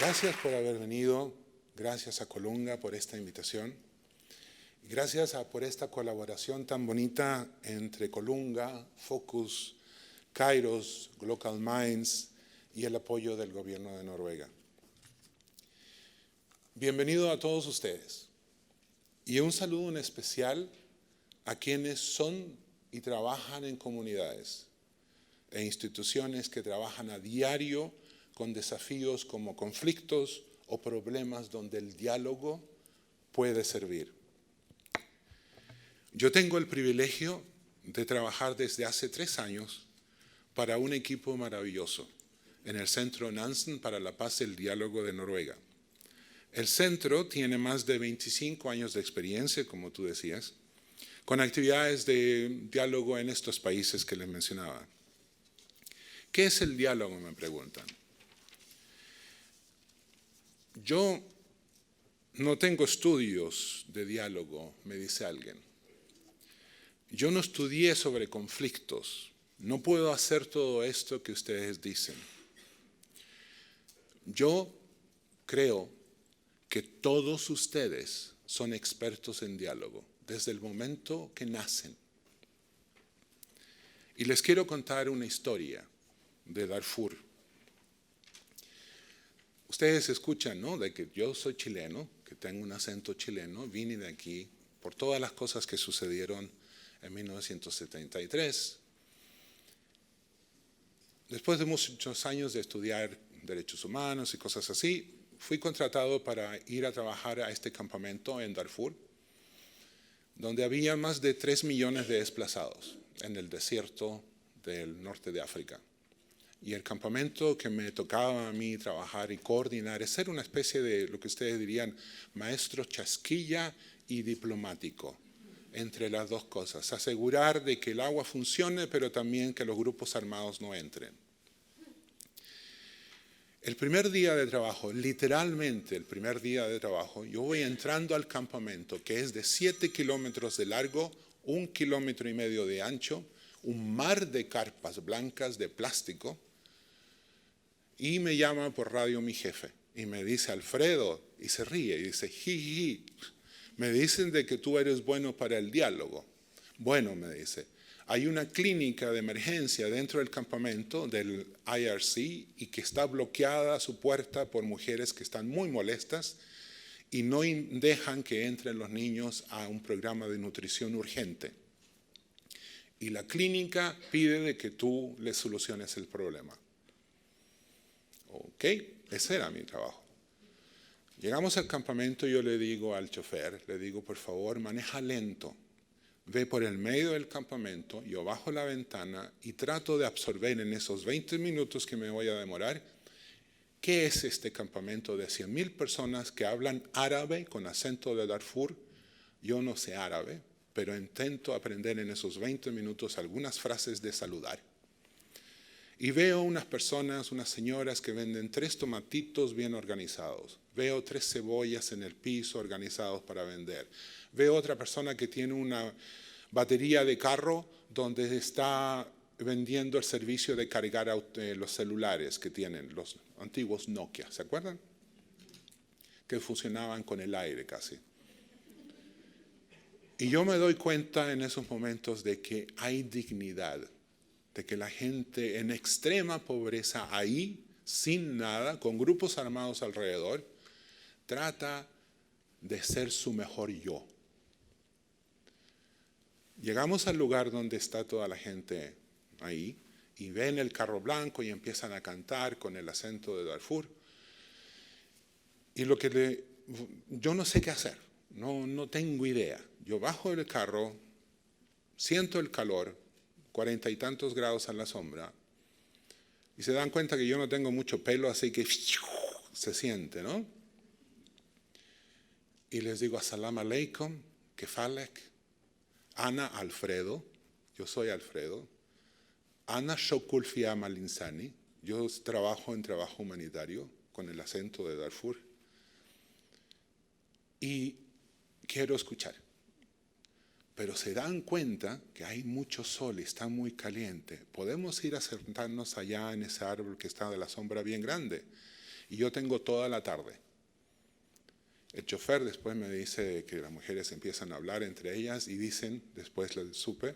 Gracias por haber venido, gracias a Colunga por esta invitación, gracias por esta colaboración tan bonita entre Colunga, Focus, Kairos, Local Minds y el apoyo del gobierno de Noruega. Bienvenido a todos ustedes y un saludo en especial a quienes son y trabajan en comunidades e instituciones que trabajan a diario con desafíos como conflictos o problemas donde el diálogo puede servir. Yo tengo el privilegio de trabajar desde hace 3 años para un equipo maravilloso en el Centro Nansen para la Paz y el Diálogo de Noruega. El centro tiene más de 25 años de experiencia, como tú decías, con actividades de diálogo en estos países que les mencionaba. ¿Qué es el diálogo?, me preguntan. Yo no tengo estudios de diálogo, me dice alguien. Yo no estudié sobre conflictos. No puedo hacer todo esto que ustedes dicen. Yo creo que todos ustedes son expertos en diálogo desde el momento que nacen. Y les quiero contar una historia de Darfur. Ustedes escuchan, ¿no?, de que yo soy chileno, que tengo un acento chileno, vine de aquí por todas las cosas que sucedieron en 1973. Después de muchos años de estudiar derechos humanos y cosas así, fui contratado para ir a trabajar a este campamento en Darfur, donde había más de 3 millones de desplazados en el desierto del norte de África. Y el campamento que me tocaba a mí trabajar y coordinar es ser una especie de lo que ustedes dirían maestro chasquilla y diplomático, entre las dos cosas. Asegurar de que el agua funcione, pero también que los grupos armados no entren. El primer día de trabajo, literalmente el primer día de trabajo, yo voy entrando al campamento, que es de 7 kilómetros de largo, 1,5 kilómetros de ancho, un mar de carpas blancas de plástico, y me llama por radio mi jefe y me dice, Alfredo, y se ríe y dice, jiji, me dicen de que tú eres bueno para el diálogo. Bueno, me dice, hay una clínica de emergencia dentro del campamento del IRC y que está bloqueada su puerta por mujeres que están muy molestas y no dejan que entren los niños a un programa de nutrición urgente. Y la clínica pide de que tú le soluciones el problema. Ok, ese era mi trabajo. Llegamos al campamento y yo le digo al chofer, le digo, por favor, maneja lento. Ve por el medio del campamento, yo bajo la ventana y trato de absorber en esos 20 minutos que me voy a demorar, ¿qué es este campamento de 100,000 personas que hablan árabe con acento de Darfur? Yo no sé árabe, pero intento aprender en esos 20 minutos algunas frases de saludar. Y veo unas personas, unas señoras que venden 3 tomatitos bien organizados. Veo 3 cebollas en el piso organizados para vender. Veo otra persona que tiene una batería de carro donde está vendiendo el servicio de cargar los celulares que tienen, los antiguos Nokia, ¿se acuerdan? Que funcionaban con el aire casi. Y yo me doy cuenta en esos momentos de que hay dignidad, de que la gente en extrema pobreza ahí, sin nada, con grupos armados alrededor, trata de ser su mejor yo. Llegamos al lugar donde está toda la gente ahí y ven el carro blanco y empiezan a cantar con el acento de Darfur. Y yo no sé qué hacer, no tengo idea. Yo bajo del carro, siento el calor, 40 y tantos grados a la sombra, y se dan cuenta que yo no tengo mucho pelo, así que se siente, ¿no? Y les digo, Assalamu alaikum, kefalek, Ana Alfredo, yo soy Alfredo, Ana Shokul fi Amal Insani, yo trabajo en trabajo humanitario con el acento de Darfur, y quiero escuchar. Pero se dan cuenta que hay mucho sol y está muy caliente. Podemos ir a sentarnos allá en ese árbol que está de la sombra bien grande. y yo tengo toda la tarde. El chofer después me dice que las mujeres empiezan a hablar entre ellas y dicen, después les supe,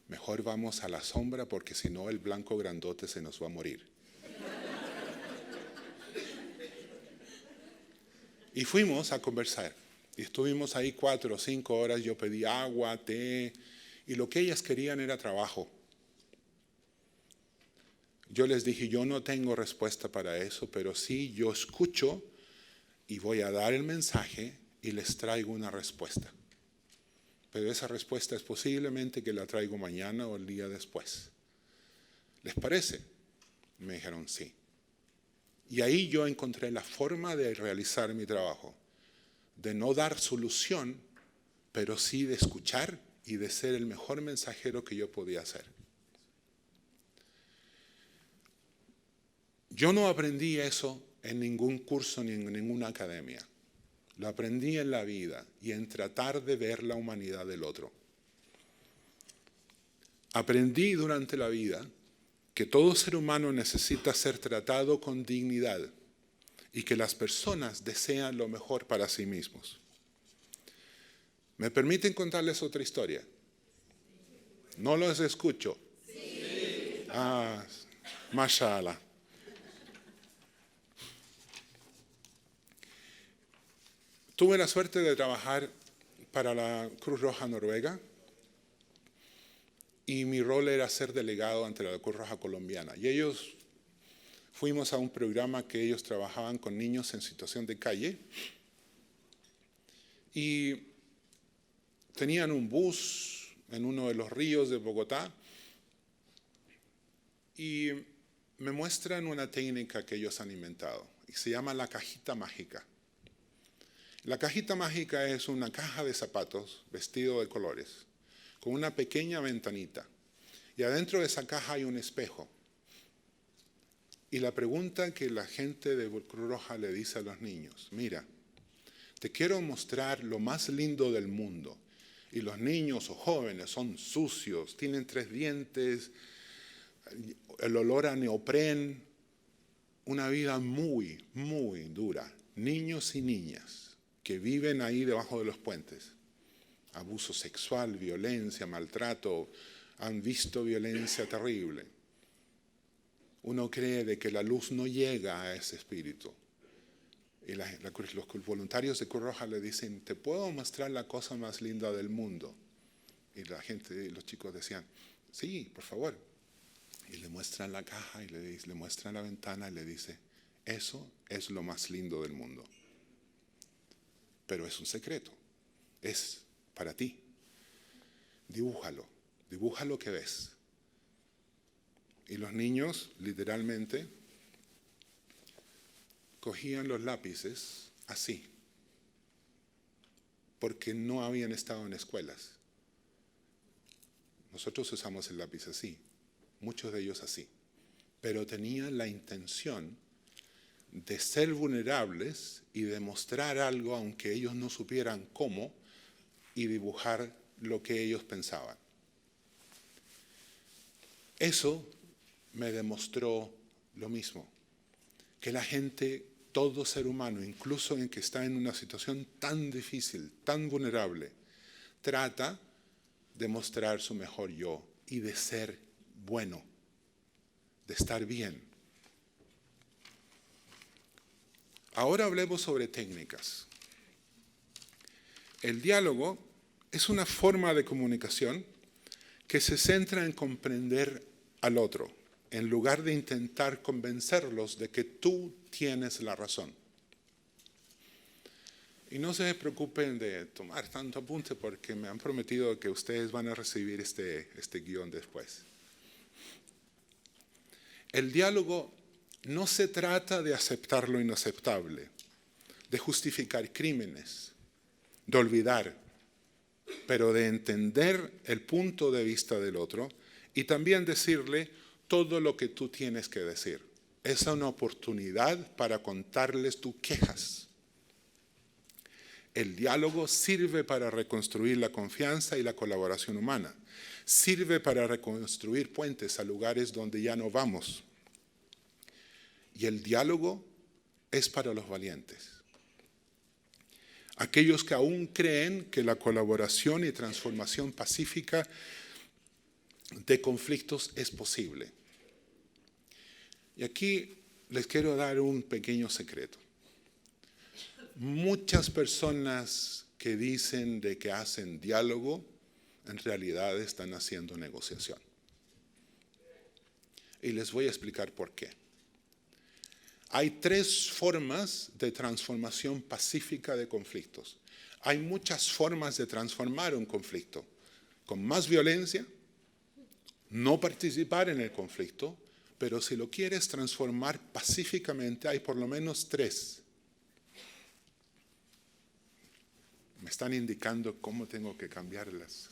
mejor vamos a la sombra porque si no el blanco grandote se nos va a morir. Y fuimos a conversar. Y estuvimos ahí 4 o 5 horas, yo pedí agua, té, y lo que ellas querían era trabajo. Yo les dije, yo no tengo respuesta para eso, pero sí yo escucho y voy a dar el mensaje y les traigo una respuesta. Pero esa respuesta es posiblemente que la traigo mañana o el día después. ¿Les parece? Me dijeron sí. Y ahí yo encontré la forma de realizar mi trabajo, de no dar solución, pero sí de escuchar y de ser el mejor mensajero que yo podía ser. Yo no aprendí eso en ningún curso ni en ninguna academia. Lo aprendí en la vida y en tratar de ver la humanidad del otro. Aprendí durante la vida que todo ser humano necesita ser tratado con dignidad y que las personas desean lo mejor para sí mismos. ¿Me permiten contarles otra historia? No los escucho. Sí. Mashallah. Tuve la suerte de trabajar para la Cruz Roja Noruega y mi rol era ser delegado ante la Cruz Roja Colombiana. Y fuimos a un programa que ellos trabajaban con niños en situación de calle y tenían un bus en uno de los ríos de Bogotá y me muestran una técnica que ellos han inventado y se llama la cajita mágica. La cajita mágica es una caja de zapatos vestido de colores, con una pequeña ventanita. Y adentro de esa caja hay un espejo. Y la pregunta que la gente de Cruz Roja le dice a los niños, mira, te quiero mostrar lo más lindo del mundo. Y los niños o jóvenes son sucios, tienen 3 dientes, el olor a neopren, una vida muy, muy dura. Niños y niñas que viven ahí debajo de los puentes. Abuso sexual, violencia, maltrato, han visto violencia terrible. Uno cree de que la luz no llega a ese espíritu. Y los voluntarios de Cruz Roja le dicen, te puedo mostrar la cosa más linda del mundo. Y la gente, los chicos decían, sí, por favor. Y le muestran la caja y le muestran la ventana y le dice, eso es lo más lindo del mundo. Pero es un secreto, es para ti. Dibújalo, dibuja lo que ves. Y los niños, literalmente, cogían los lápices así, porque no habían estado en escuelas. Nosotros usamos el lápiz así, muchos de ellos así, pero tenían la intención de ser vulnerables y de mostrar algo aunque ellos no supieran cómo y dibujar lo que ellos pensaban. Eso me demostró lo mismo, que la gente, todo ser humano, incluso en que está en una situación tan difícil, tan vulnerable, trata de mostrar su mejor yo y de ser bueno, de estar bien. Ahora hablemos sobre técnicas. El diálogo es una forma de comunicación que se centra en comprender al otro, en lugar de intentar convencerlos de que tú tienes la razón. Y no se preocupen de tomar tanto apunte porque me han prometido que ustedes van a recibir este guión después. El diálogo no se trata de aceptar lo inaceptable, de justificar crímenes, de olvidar, pero de entender el punto de vista del otro y también decirle todo lo que tú tienes que decir. Es una oportunidad para contarles tus quejas. El diálogo sirve para reconstruir la confianza y la colaboración humana. Sirve para reconstruir puentes a lugares donde ya no vamos. Y el diálogo es para los valientes. Aquellos que aún creen que la colaboración y transformación pacífica de conflictos es posible. Y aquí les quiero dar un pequeño secreto. Muchas personas que dicen de que hacen diálogo, en realidad están haciendo negociación. Y les voy a explicar por qué. Hay 3 formas de transformación pacífica de conflictos. Hay muchas formas de transformar un conflicto. Con más violencia, no participar en el conflicto, pero si lo quieres transformar pacíficamente, hay por lo menos 3. Me están indicando cómo tengo que cambiarlas.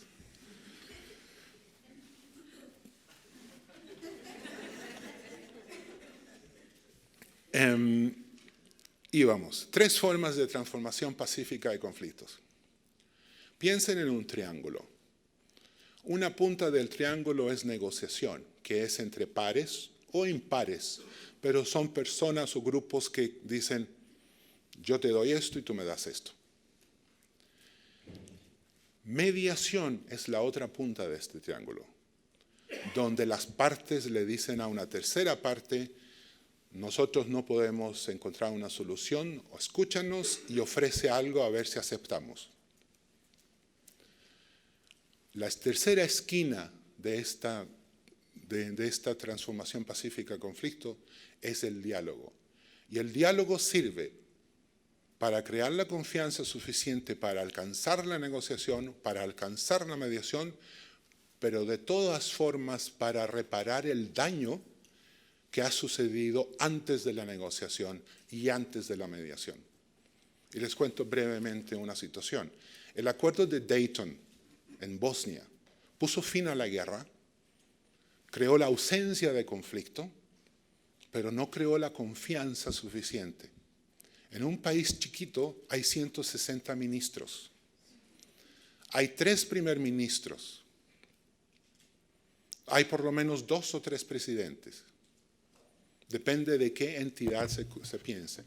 Y vamos, 3 formas de transformación pacífica de conflictos. Piensen en un triángulo. Una punta del triángulo es negociación, que es entre pares o impares, pero son personas o grupos que dicen, yo te doy esto y tú me das esto. Mediación es la otra punta de este triángulo, donde las partes le dicen a una tercera parte, nosotros no podemos encontrar una solución, o escúchanos y ofrece algo a ver si aceptamos. La tercera esquina de esta transformación pacífica de conflicto es el diálogo. Y el diálogo sirve para crear la confianza suficiente para alcanzar la negociación, para alcanzar la mediación, pero de todas formas para reparar el daño que ha sucedido antes de la negociación y antes de la mediación. Y les cuento brevemente una situación. El acuerdo de Dayton en Bosnia puso fin a la guerra, creó la ausencia de conflicto, pero no creó la confianza suficiente. En un país chiquito hay 160 ministros. Hay 3 primer ministros. Hay por lo menos 2 o 3 presidentes. Depende de qué entidad se piense.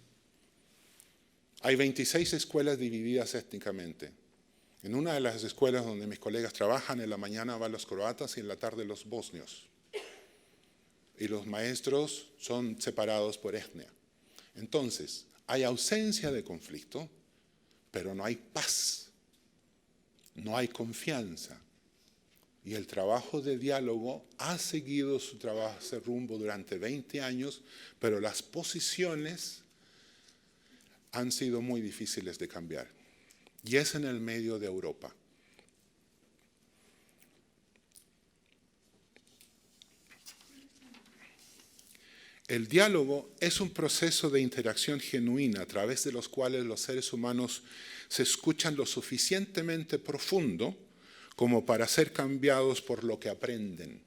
Hay 26 escuelas divididas étnicamente. En una de las escuelas donde mis colegas trabajan, en la mañana van los croatas y en la tarde los bosnios. Y los maestros son separados por etnia. Entonces, hay ausencia de conflicto, pero no hay paz, no hay confianza. Y el trabajo de diálogo ha seguido su trabajo, ese rumbo durante 20 años, pero las posiciones han sido muy difíciles de cambiar. Y es en el medio de Europa. El diálogo es un proceso de interacción genuina a través de los cuales los seres humanos se escuchan lo suficientemente profundo como para ser cambiados por lo que aprenden.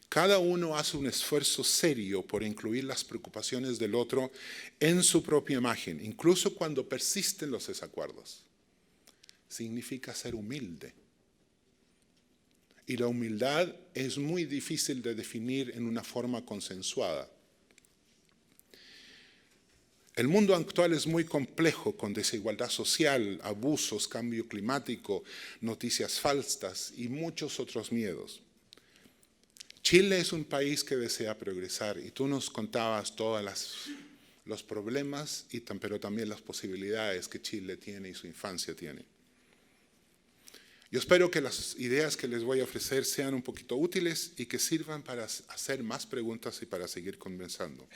Cada uno hace un esfuerzo serio por incluir las preocupaciones del otro en su propia imagen, incluso cuando persisten los desacuerdos. Significa ser humilde. Y la humildad es muy difícil de definir en una forma consensuada. El mundo actual es muy complejo, con desigualdad social, abusos, cambio climático, noticias falsas y muchos otros miedos. Chile es un país que desea progresar y tú nos contabas todos los problemas, pero también las posibilidades que Chile tiene y su infancia tiene. Yo espero que las ideas que les voy a ofrecer sean un poquito útiles y que sirvan para hacer más preguntas y para seguir conversando.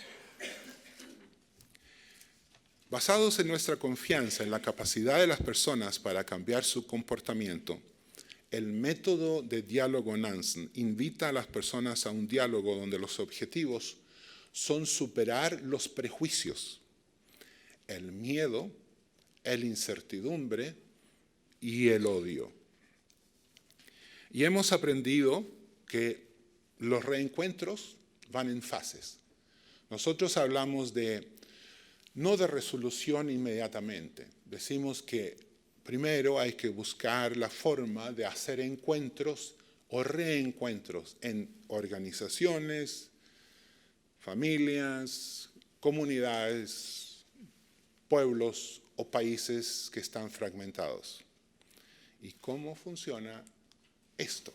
Basados en nuestra confianza en la capacidad de las personas para cambiar su comportamiento, el método de diálogo Nansen invita a las personas a un diálogo donde los objetivos son superar los prejuicios, el miedo, la incertidumbre y el odio. Y hemos aprendido que los reencuentros van en fases. Nosotros hablamos no de resolución inmediatamente. Decimos que primero hay que buscar la forma de hacer encuentros o reencuentros en organizaciones, familias, comunidades, pueblos o países que están fragmentados. ¿Y cómo funciona esto?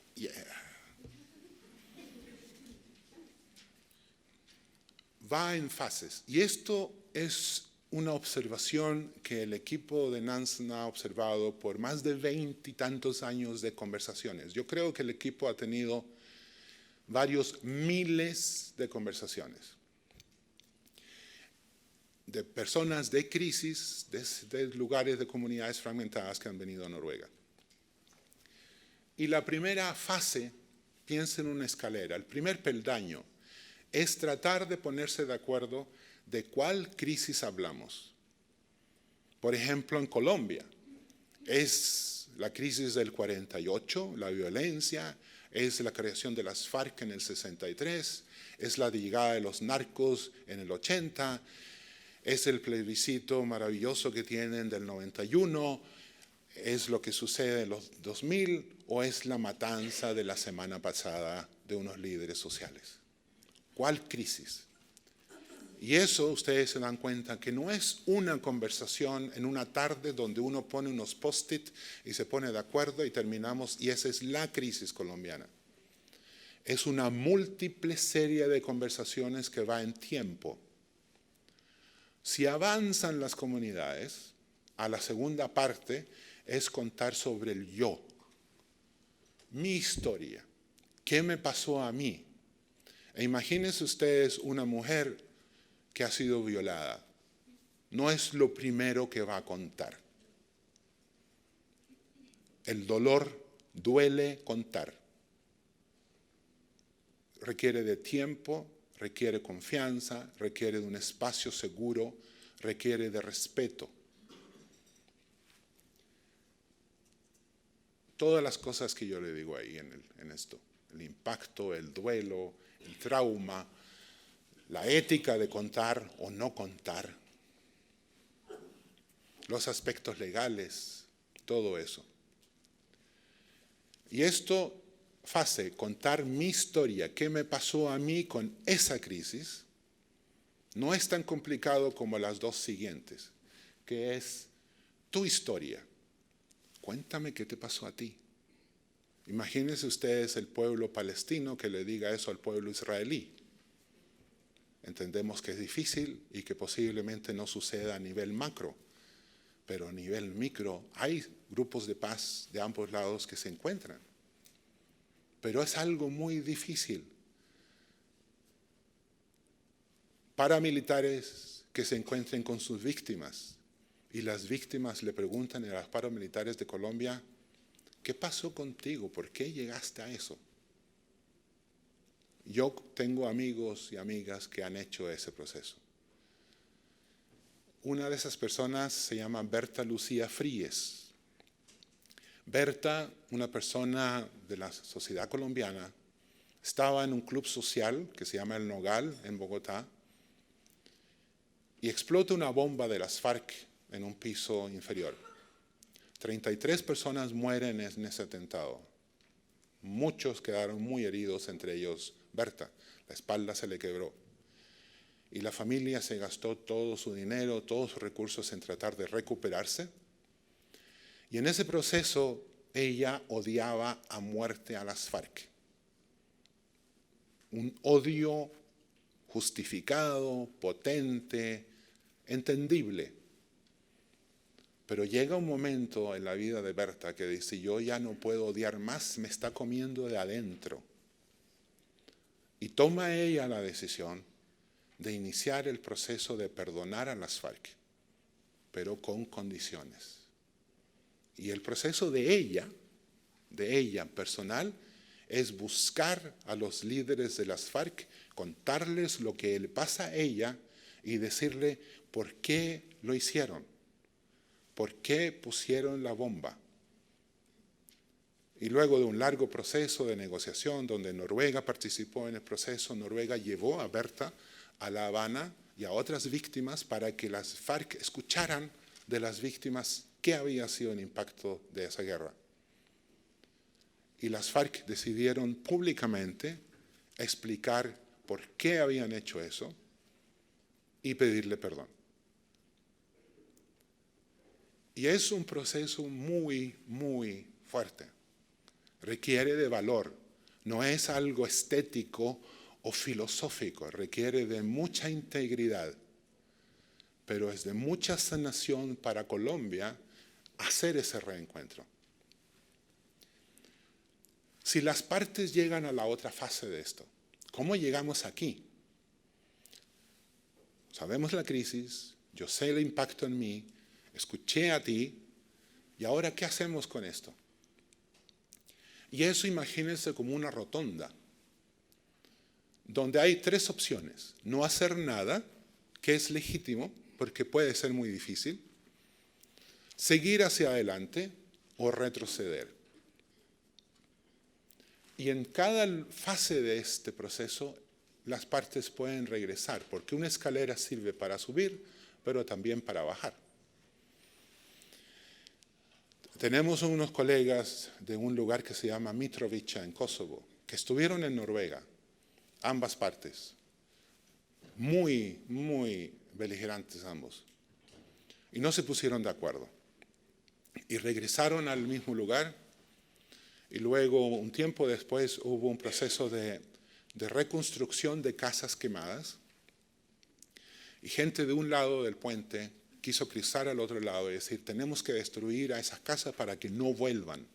Va en fases. Y esto es una observación que el equipo de Nansen ha observado por más de 20 y tantos años de conversaciones. Yo creo que el equipo ha tenido varios miles de conversaciones de personas de crisis, de lugares, de comunidades fragmentadas que han venido a Noruega. Y la primera fase, piensa en una escalera, el primer peldaño es tratar de ponerse de acuerdo de cuál crisis hablamos. Por ejemplo, en Colombia, es la crisis del 48, la violencia, es la creación de las FARC en el 63, es la llegada de los narcos en el 80, es el plebiscito maravilloso que tienen del 91, es lo que sucede en los 2000 o es la matanza de la semana pasada de unos líderes sociales. ¿Cuál crisis? Y eso ustedes se dan cuenta que no es una conversación en una tarde donde uno pone unos post-it y se pone de acuerdo y terminamos y esa es la crisis colombiana. Es una múltiple serie de conversaciones que va en tiempo. Si avanzan las comunidades, a la segunda parte es contar sobre el yo, mi historia, qué me pasó a mí. E imagínense ustedes una mujer que ha sido violada. No es lo primero que va a contar. El dolor duele contar. Requiere de tiempo, requiere confianza, requiere de un espacio seguro, requiere de respeto. Todas las cosas que yo le digo ahí en esto, el impacto, el duelo, el trauma, la ética de contar o no contar, los aspectos legales, todo eso. Y esto fase, contar mi historia, qué me pasó a mí con esa crisis, no es tan complicado como las dos siguientes, que es tu historia. Cuéntame qué te pasó a ti. Imagínense ustedes el pueblo palestino que le diga eso al pueblo israelí. Entendemos que es difícil y que posiblemente no suceda a nivel macro, pero a nivel micro hay grupos de paz de ambos lados que se encuentran. Pero es algo muy difícil. Paramilitares que se encuentren con sus víctimas y las víctimas le preguntan a los paramilitares de Colombia, ¿qué pasó contigo? ¿Por qué llegaste a eso? Yo tengo amigos y amigas que han hecho ese proceso. Una de esas personas se llama Berta Lucía Fríes. Berta, una persona de la sociedad colombiana, estaba en un club social que se llama El Nogal en Bogotá y explota una bomba de las FARC en un piso inferior. 33 personas mueren en ese atentado. Muchos quedaron muy heridos, entre ellos Berta. La espalda se le quebró. Y la familia se gastó todo su dinero, todos sus recursos en tratar de recuperarse. Y en ese proceso ella odiaba a muerte a las FARC. Un odio justificado, potente, entendible. Pero llega un momento en la vida de Berta que dice, yo ya no puedo odiar más, me está comiendo de adentro. Y toma ella la decisión de iniciar el proceso de perdonar a las FARC, pero con condiciones. Y el proceso de ella personal, es buscar a los líderes de las FARC, contarles lo que le pasa a ella y decirle por qué lo hicieron, por qué pusieron la bomba. Y luego de un largo proceso de negociación donde Noruega participó en el proceso, Noruega llevó a Berta a La Habana y a otras víctimas para que las FARC escucharan de las víctimas qué había sido el impacto de esa guerra. Y las FARC decidieron públicamente explicar por qué habían hecho eso y pedirle perdón. Y es un proceso muy, muy fuerte. Requiere de valor. No es algo estético o filosófico. Requiere de mucha integridad. Pero es de mucha sanación para Colombia hacer ese reencuentro. Si las partes llegan a la otra fase de esto, ¿cómo llegamos aquí? Sabemos la crisis, yo sé el impacto en mí, escuché a ti, y ahora ¿qué hacemos con esto? Y eso imagínense como una rotonda, donde hay tres opciones. No hacer nada, que es legítimo, porque puede ser muy difícil, seguir hacia adelante o retroceder. Y en cada fase de este proceso, las partes pueden regresar, porque una escalera sirve para subir, pero también para bajar. Tenemos unos colegas de un lugar que se llama Mitrovica en Kosovo, que estuvieron en Noruega, ambas partes, muy, muy beligerantes ambos, y no se pusieron de acuerdo. Y regresaron al mismo lugar, y luego, un tiempo después, hubo un proceso de reconstrucción de casas quemadas, y gente de un lado del puente quiso cruzar al otro lado y decir, tenemos que destruir a esas casas para que no vuelvan.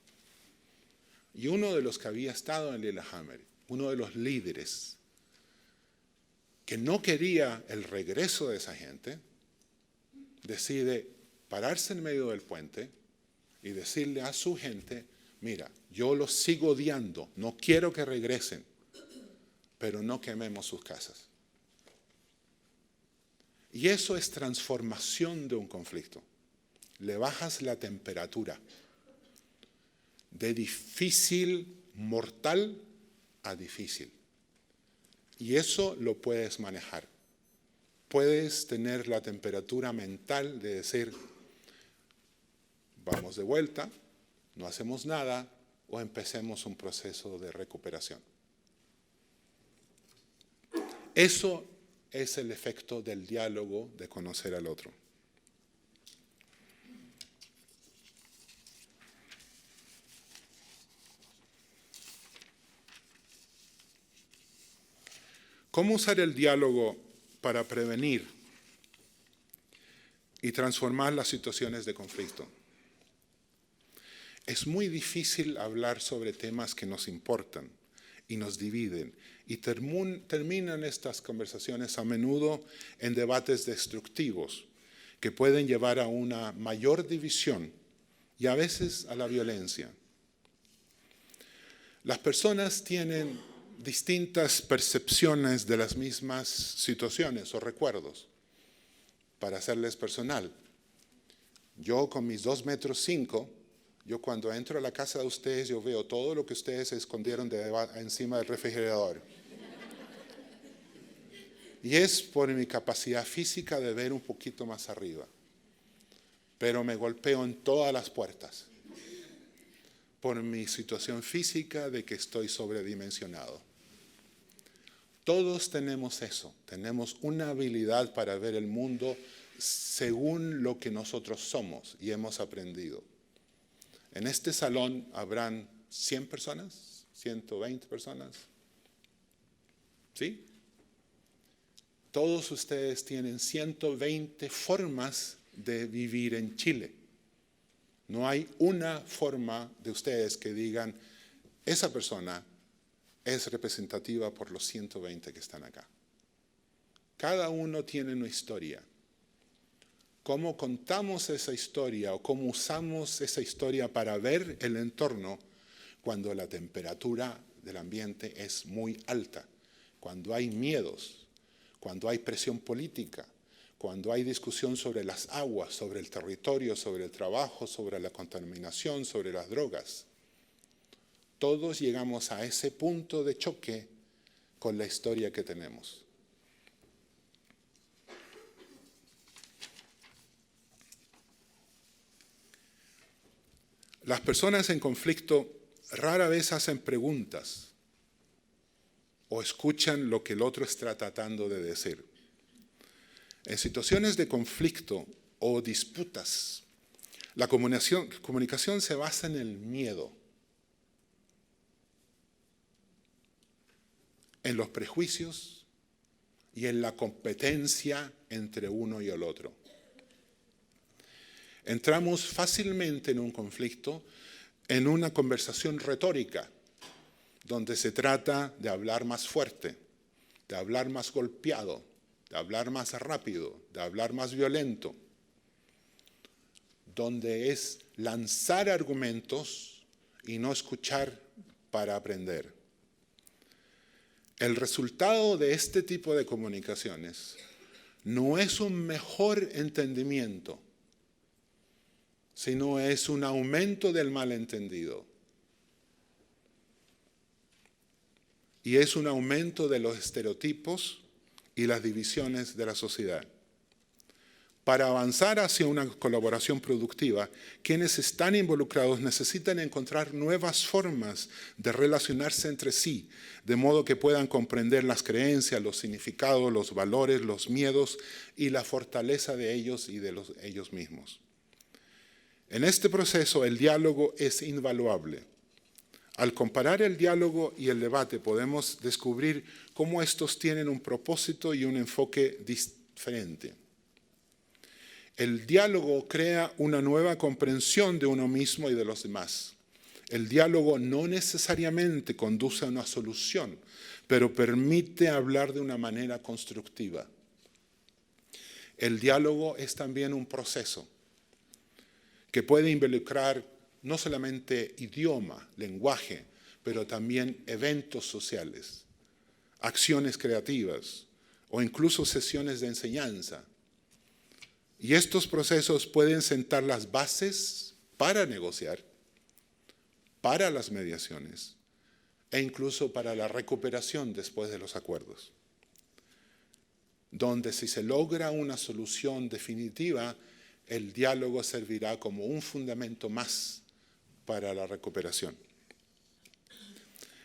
Y uno de los que había estado en Lillehammer, uno de los líderes, que no quería el regreso de esa gente, decide pararse en medio del puente y decirle a su gente, mira, yo los sigo odiando, no quiero que regresen, pero no quememos sus casas. Y eso es transformación de un conflicto. Le bajas la temperatura de difícil, mortal a difícil. Y eso lo puedes manejar. Puedes tener la temperatura mental de decir, vamos de vuelta, no hacemos nada o empecemos un proceso de recuperación. Eso es el efecto del diálogo, de conocer al otro. ¿Cómo usar el diálogo para prevenir y transformar las situaciones de conflicto? Es muy difícil hablar sobre temas que nos importan y nos dividen, y terminan estas conversaciones a menudo en debates destructivos que pueden llevar a una mayor división y a veces a la violencia. Las personas tienen distintas percepciones de las mismas situaciones o recuerdos. Para hacerles personal, yo con mis 2,5 metros, yo cuando entro a la casa de ustedes, yo veo todo lo que ustedes escondieron encima del refrigerador. Y es por mi capacidad física de ver un poquito más arriba. Pero me golpeo en todas las puertas. Por mi situación física de que estoy sobredimensionado. Todos tenemos eso. Tenemos una habilidad para ver el mundo según lo que nosotros somos y hemos aprendido. En este salón habrán 100 personas, 120 personas. ¿Sí? Todos ustedes tienen 120 formas de vivir en Chile. No hay una forma de ustedes que digan, esa persona es representativa por los 120 que están acá. Cada uno tiene una historia. Cómo contamos esa historia o cómo usamos esa historia para ver el entorno cuando la temperatura del ambiente es muy alta, cuando hay miedos, cuando hay presión política, cuando hay discusión sobre las aguas, sobre el territorio, sobre el trabajo, sobre la contaminación, sobre las drogas. Todos llegamos a ese punto de choque con la historia que tenemos. Las personas en conflicto rara vez hacen preguntas o escuchan lo que el otro está tratando de decir. En situaciones de conflicto o disputas, la comunicación se basa en el miedo, en los prejuicios y en la competencia entre uno y el otro. Entramos fácilmente en un conflicto, en una conversación retórica, donde se trata de hablar más fuerte, de hablar más golpeado, de hablar más rápido, de hablar más violento, donde es lanzar argumentos y no escuchar para aprender. El resultado de este tipo de comunicaciones no es un mejor entendimiento, sino es un aumento del malentendido. Y es un aumento de los estereotipos y las divisiones de la sociedad. Para avanzar hacia una colaboración productiva, quienes están involucrados necesitan encontrar nuevas formas de relacionarse entre sí, de modo que puedan comprender las creencias, los significados, los valores, los miedos y la fortaleza de ellos y de ellos mismos. En este proceso, el diálogo es invaluable. Al comparar el diálogo y el debate, podemos descubrir cómo estos tienen un propósito y un enfoque diferente. El diálogo crea una nueva comprensión de uno mismo y de los demás. El diálogo no necesariamente conduce a una solución, pero permite hablar de una manera constructiva. El diálogo es también un proceso que puede involucrar no solamente idioma, lenguaje, pero también eventos sociales, acciones creativas o incluso sesiones de enseñanza. Y estos procesos pueden sentar las bases para negociar, para las mediaciones e incluso para la recuperación después de los acuerdos, donde si se logra una solución definitiva, el diálogo servirá como un fundamento más para la recuperación.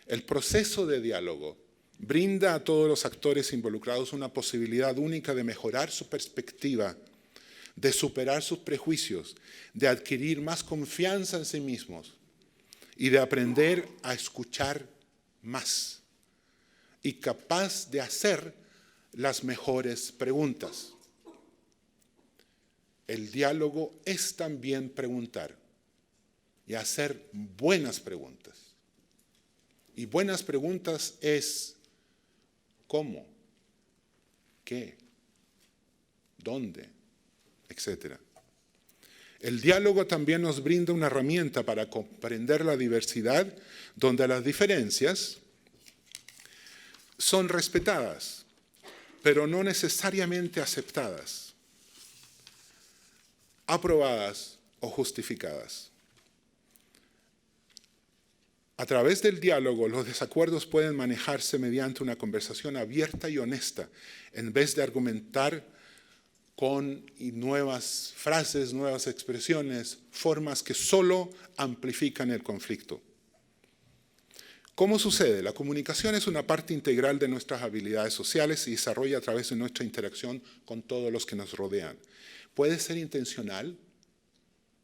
El proceso de diálogo brinda a todos los actores involucrados una posibilidad única de mejorar su perspectiva, de superar sus prejuicios, de adquirir más confianza en sí mismos y de aprender a escuchar más y capaz de hacer las mejores preguntas. El diálogo es también preguntar y hacer buenas preguntas. Y buenas preguntas es ¿cómo? ¿Qué? ¿Dónde? Etcétera. El diálogo también nos brinda una herramienta para comprender la diversidad, donde las diferencias son respetadas, pero no necesariamente aceptadas, aprobadas o justificadas. A través del diálogo, los desacuerdos pueden manejarse mediante una conversación abierta y honesta, en vez de argumentar con nuevas frases, nuevas expresiones, formas que solo amplifican el conflicto. ¿Cómo sucede? La comunicación es una parte integral de nuestras habilidades sociales y desarrolla a través de nuestra interacción con todos los que nos rodean. Puede ser intencional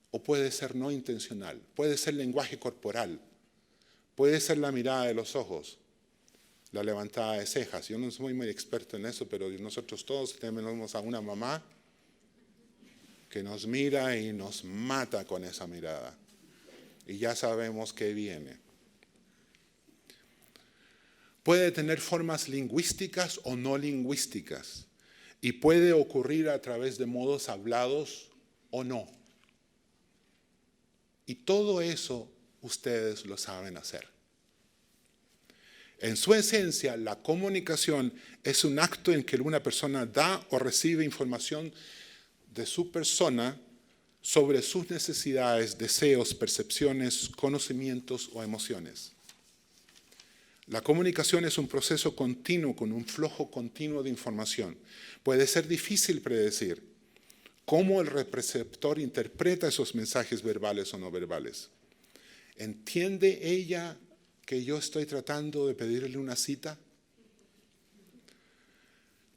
o puede ser no intencional. Puede ser lenguaje corporal. Puede ser la mirada de los ojos, la levantada de cejas. Yo no soy muy experto en eso, pero nosotros todos tenemos a una mamá que nos mira y nos mata con esa mirada. Y ya sabemos que viene. Puede tener formas lingüísticas o no lingüísticas. Y puede ocurrir a través de modos hablados o no. Y todo eso ustedes lo saben hacer. En su esencia, la comunicación es un acto en que una persona da o recibe información de su persona sobre sus necesidades, deseos, percepciones, conocimientos o emociones. La comunicación es un proceso continuo con un flujo continuo de información. Puede ser difícil predecir cómo el receptor interpreta esos mensajes verbales o no verbales. ¿Entiende ella que yo estoy tratando de pedirle una cita?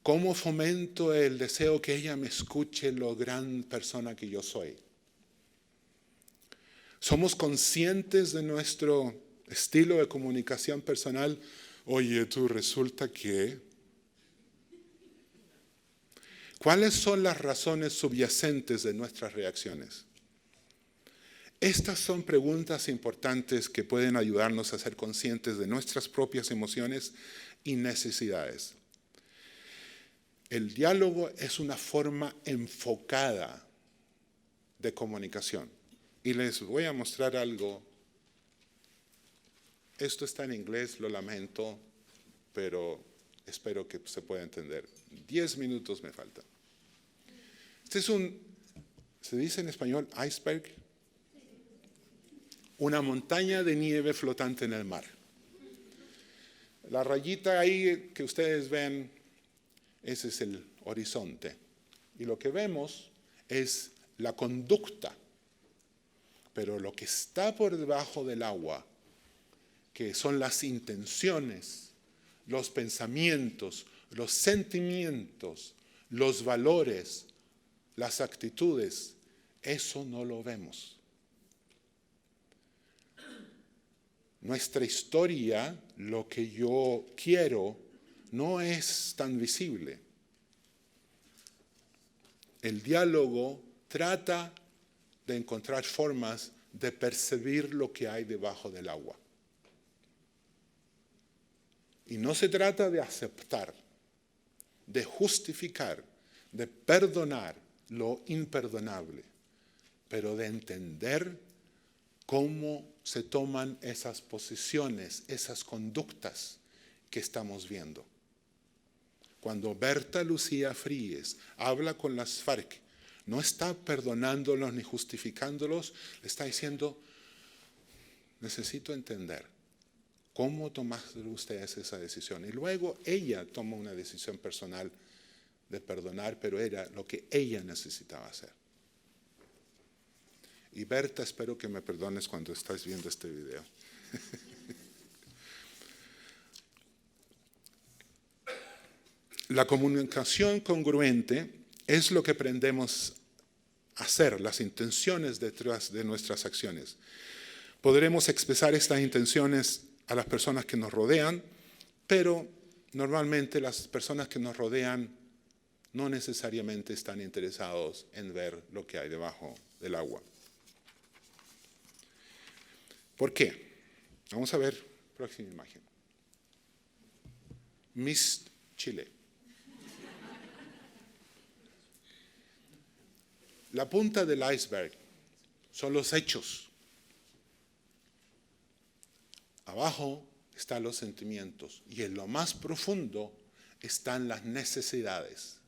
¿Cómo fomento el deseo que ella me escuche lo gran persona que yo soy? ¿Somos conscientes de nuestro estilo de comunicación personal? Oye, tú resulta que... ¿Cuáles son las razones subyacentes de nuestras reacciones? Estas son preguntas importantes que pueden ayudarnos a ser conscientes de nuestras propias emociones y necesidades. El diálogo es una forma enfocada de comunicación. Y les voy a mostrar algo. Esto está en inglés, lo lamento, pero espero que se pueda entender. 10 minutos me faltan. Este es ¿se dice en español iceberg? Una montaña de nieve flotante en el mar. La rayita ahí que ustedes ven, ese es el horizonte. Y lo que vemos es la conducta. Pero lo que está por debajo del agua, que son las intenciones, los pensamientos, los sentimientos, los valores, las actitudes, eso no lo vemos. Nuestra historia, lo que yo quiero, no es tan visible. El diálogo trata de encontrar formas de percibir lo que hay debajo del agua. Y no se trata de aceptar, de justificar, de perdonar lo imperdonable, pero de entender cómo se toman esas posiciones, esas conductas que estamos viendo. Cuando Berta Lucía Fríes habla con las FARC, no está perdonándolos ni justificándolos, está diciendo, necesito entender cómo tomaron ustedes esa decisión. Y luego ella toma una decisión personal de perdonar, pero era lo que ella necesitaba hacer. Y Berta, espero que me perdones cuando estás viendo este video. La comunicación congruente es lo que aprendemos a hacer, las intenciones detrás de nuestras acciones. Podremos expresar estas intenciones a las personas que nos rodean, pero normalmente las personas que nos rodean no necesariamente están interesados en ver lo que hay debajo del agua. ¿Por qué? Vamos a ver, próxima imagen. Miss Chile. La punta del iceberg son los hechos. Abajo están los sentimientos y en lo más profundo están las necesidades.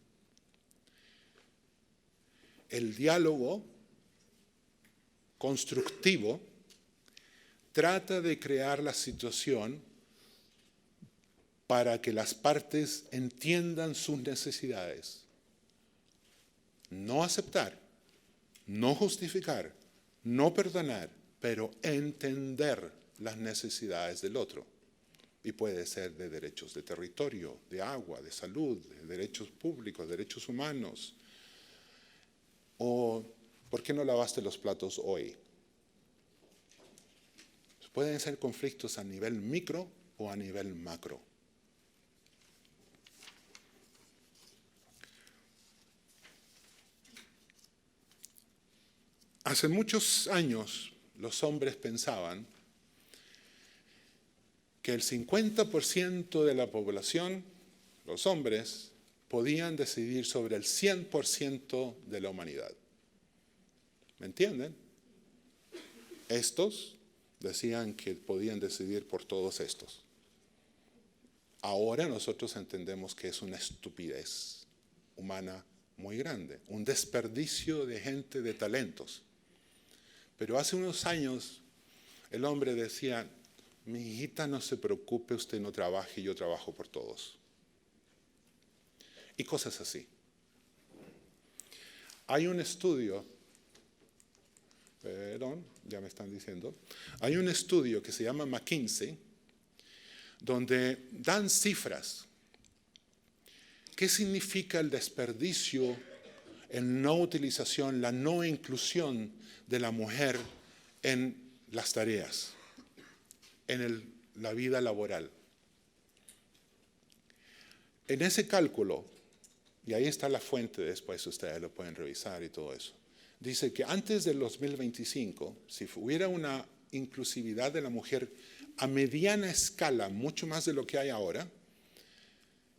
El diálogo constructivo trata de crear la situación para que las partes entiendan sus necesidades. No aceptar, no justificar, no perdonar, pero entender las necesidades del otro. Y puede ser de derechos de territorio, de agua, de salud, de derechos públicos, derechos humanos. O, ¿por qué no lavaste los platos hoy? Pueden ser conflictos a nivel micro o a nivel macro. Hace muchos años los hombres pensaban que el 50% de la población, los hombres, podían decidir sobre el 100% de la humanidad. ¿Me entienden? Estos decían que podían decidir por todos estos. Ahora nosotros entendemos que es una estupidez humana muy grande, un desperdicio de gente, de talentos. Pero hace unos años el hombre decía, mi hijita, no se preocupe, usted no trabaje, yo trabajo por todos. Y cosas así. Hay un estudio, perdón, ya me están diciendo, hay un estudio que se llama McKinsey, donde dan cifras ¿Qué significa el desperdicio, el no utilización, la no inclusión de la mujer en las tareas, en la vida laboral? En ese cálculo, y ahí está la fuente después, ustedes lo pueden revisar y todo eso, dice que antes del 2025, si hubiera una inclusividad de la mujer a mediana escala, mucho más de lo que hay ahora,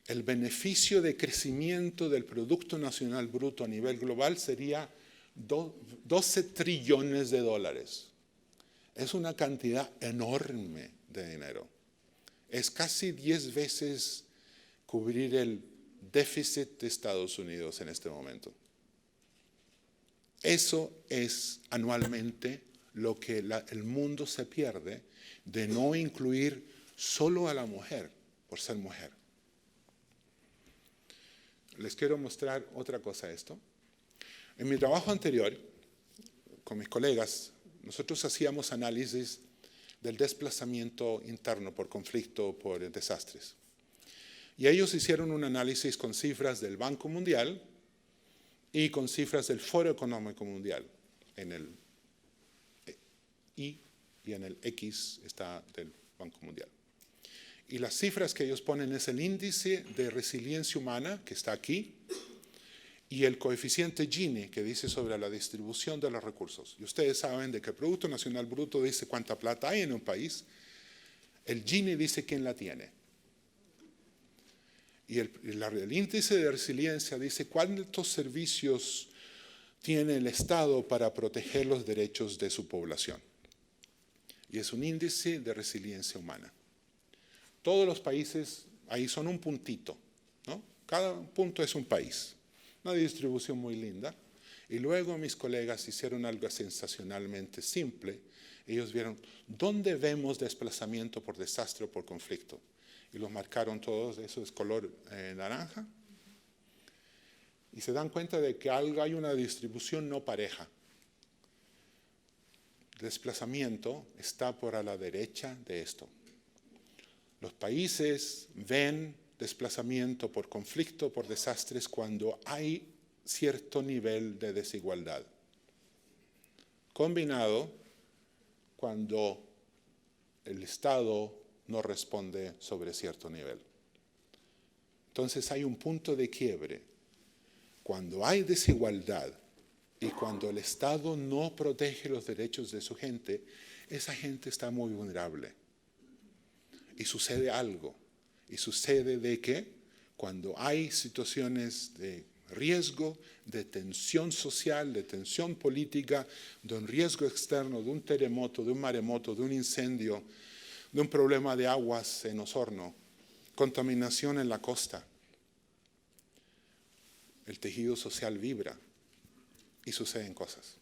el beneficio de crecimiento del Producto Nacional Bruto a nivel global sería 12 trillones de dólares. Es una cantidad enorme de dinero. Es casi 10 veces cubrir el déficit de Estados Unidos en este momento. Eso es anualmente lo que el mundo se pierde de no incluir solo a la mujer por ser mujer. Les quiero mostrar otra cosa esto. En mi trabajo anterior, con mis colegas, nosotros hacíamos análisis del desplazamiento interno por conflicto, por desastres. Y ellos hicieron un análisis con cifras del Banco Mundial y con cifras del Foro Económico Mundial. En el I y en el X está del Banco Mundial. Y las cifras que ellos ponen es el índice de resiliencia humana, que está aquí, y el coeficiente Gini, que dice sobre la distribución de los recursos. Y ustedes saben de que el Producto Nacional Bruto dice cuánta plata hay en un país, el Gini dice quién la tiene. Y el índice de resiliencia dice cuántos servicios tiene el Estado para proteger los derechos de su población. Y es un índice de resiliencia humana. Todos los países ahí son un puntito, ¿no? Cada punto es un país. Una distribución muy linda. Y luego mis colegas hicieron algo sensacionalmente simple. Ellos vieron dónde vemos desplazamiento por desastre o por conflicto. Y los marcaron todos, eso es color naranja. Y se dan cuenta de que hay una distribución no pareja. El desplazamiento está por a la derecha de esto. Los países ven desplazamiento por conflicto, por desastres, cuando hay cierto nivel de desigualdad. Combinado cuando el Estado no responde sobre cierto nivel. Entonces hay un punto de quiebre. Cuando hay desigualdad y cuando el Estado no protege los derechos de su gente, esa gente está muy vulnerable. Y sucede algo. Y sucede de que cuando hay situaciones de riesgo, de tensión social, de tensión política, de un riesgo externo, de un terremoto, de un maremoto, de un incendio, de un problema de aguas en Osorno, contaminación en la costa, el tejido social vibra y suceden cosas.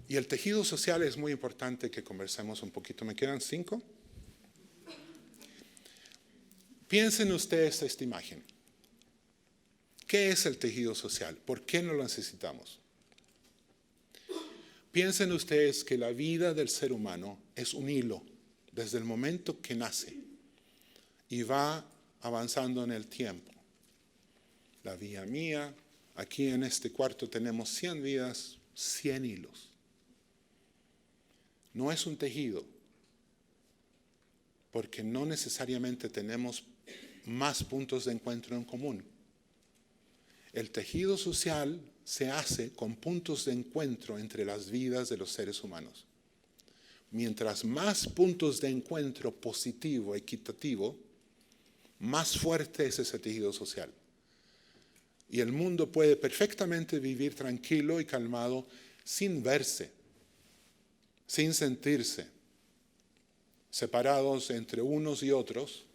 Y el tejido social es muy importante que conversemos un poquito. ¿Me quedan 5? Piensen ustedes esta imagen. ¿Qué es el tejido social? ¿Por qué no lo necesitamos? Piensen ustedes que la vida del ser humano es un hilo desde el momento que nace y va avanzando en el tiempo. La vida mía, aquí en este cuarto tenemos 100 vidas, 100 hilos. No es un tejido, porque no necesariamente tenemos más puntos de encuentro en común. El tejido social se hace con puntos de encuentro entre las vidas de los seres humanos. Mientras más puntos de encuentro positivo, equitativo, más fuerte es ese tejido social. Y el mundo puede perfectamente vivir tranquilo y calmado sin verse, sin sentirse, separados entre unos y otros,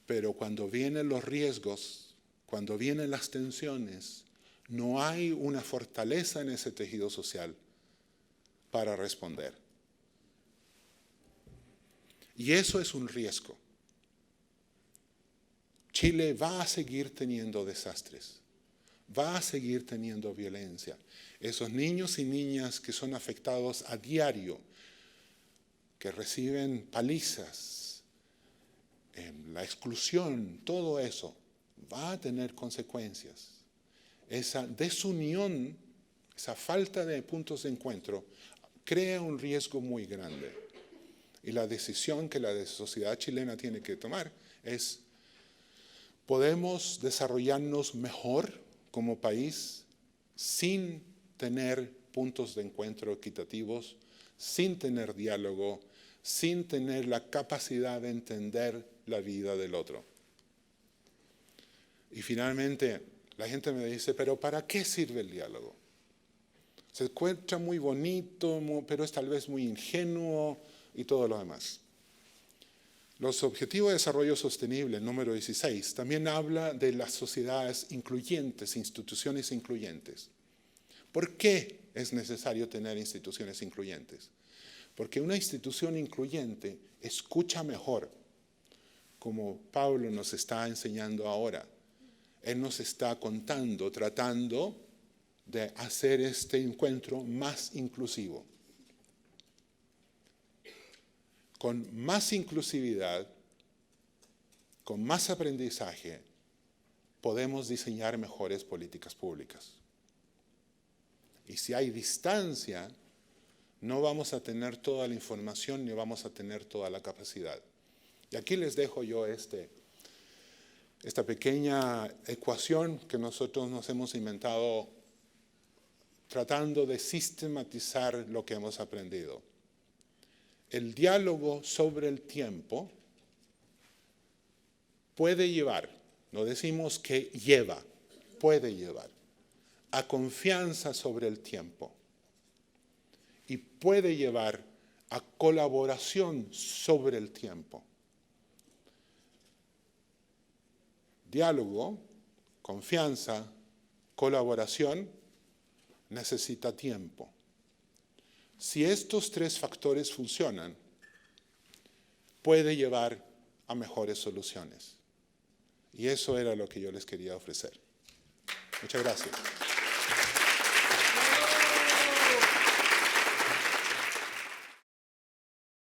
pero cuando vienen los riesgos, cuando vienen las tensiones, no hay una fortaleza en ese tejido social para responder. Y eso es un riesgo. Chile va a seguir teniendo desastres, va a seguir teniendo violencia. Esos niños y niñas que son afectados a diario, que reciben palizas, la exclusión, todo eso va a tener consecuencias. Esa desunión, esa falta de puntos de encuentro, crea un riesgo muy grande. Y la decisión que la sociedad chilena tiene que tomar es: ¿podemos desarrollarnos mejor como país sin tener puntos de encuentro equitativos, sin tener diálogo, sin tener la capacidad de entender la vida del otro? Y finalmente, la gente me dice, ¿pero para qué sirve el diálogo? Se encuentra muy bonito, pero es tal vez muy ingenuo y todo lo demás. Los Objetivos de Desarrollo Sostenible, número 16, también habla de las sociedades incluyentes, instituciones incluyentes. ¿Por qué es necesario tener instituciones incluyentes? Porque una institución incluyente escucha mejor, como Pablo nos está enseñando ahora. Él nos está contando, tratando de hacer este encuentro más inclusivo. Con más inclusividad, con más aprendizaje, podemos diseñar mejores políticas públicas. Y si hay distancia, no vamos a tener toda la información ni vamos a tener toda la capacidad. Y aquí les dejo yo esta pequeña ecuación que nosotros nos hemos inventado tratando de sistematizar lo que hemos aprendido. El diálogo sobre el tiempo puede llevar, no decimos que lleva, puede llevar a confianza sobre el tiempo y puede llevar a colaboración sobre el tiempo. Diálogo, confianza, colaboración necesita tiempo. Si estos tres factores funcionan, puede llevar a mejores soluciones. Y eso era lo que yo les quería ofrecer. Muchas gracias.